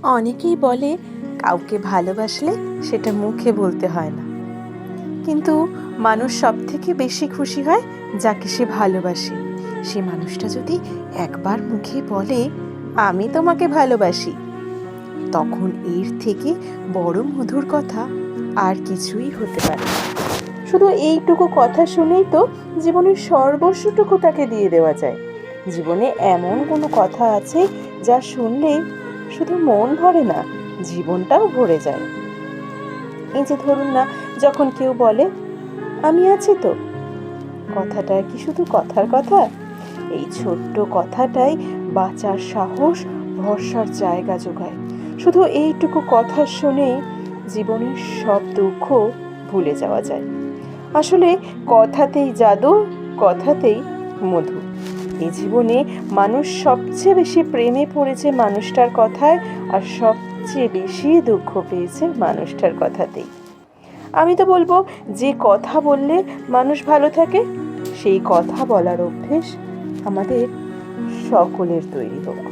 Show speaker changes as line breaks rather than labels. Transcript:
অনেকেই বলে কাউকে ভালোবাসলে সেটা মুখে বলতে হয় না, কিন্তু মানুষ সব থেকে বেশি খুশি হয় যাকে সে ভালোবাসে। সে মানুষটা যদি একবার মুখে বলে আমি তোমাকে ভালোবাসি, তখন এর থেকে বড় মধুর কথা আর কিছুই হতে পারে না। শুধু এইটুকু কথা শুনেই তো জীবনের সর্বস্বটুকু তাকে দিয়ে দেওয়া যায়। জীবনে এমন কোনো কথা আছে যা শুনলে শুধু মন ভরে না, জীবনটাও ভরে যায়। এই যে ধরুন না, যখন কেউ বলে আমি আছি তো, কথাটা কি শুধু কথার কথা? এই ছোট্ট কথাটাই বাঁচার সাহস, ভরসার জায়গা যোগায়। শুধু এইটুকু কথা শুনে জীবনের সব দুঃখ ভুলে যাওয়া যায়। আসলে কথাতেই জাদু, কথাতেই মধু। এই জীবনে মানুষ সবচেয়ে বেশি প্রেমে পড়েছে মানুষটার কথায়, আর সবচেয়ে বেশি দুঃখ পেয়েছে মানুষটার কথাতেই। আমি তো বলবো, যে কথা বললে মানুষ ভালো থাকে, সেই কথা বলার অভ্যেস আমাদের সকলের তৈরি হোক।